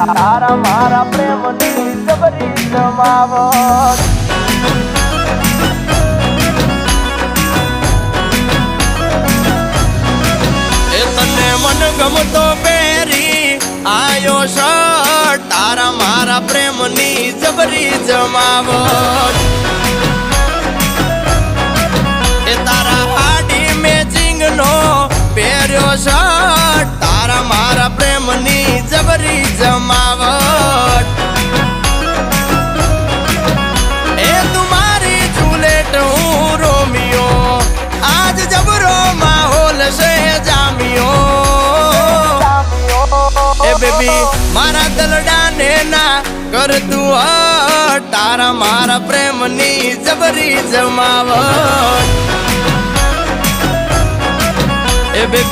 તારા મારા પ્રેમની જબરી જમાવટ એ તને મન ગમતો પહેરી આયો શર્ટ તારા મારા પ્રેમની જબરી જમાવટ એ તારા હાડી મેચિંગ નો પહેર્યો શર્ટ તારા મારા પ્રેમની જબરી જમાવટ એ તુમારી જુલેટ હું રોમિયો આજ જબરો માહોલ છે જામિયો એ બેબી મારા દલડાને ના કર તું હટ તારા મારા પ્રેમની જબરી જમાવટ એ બેબી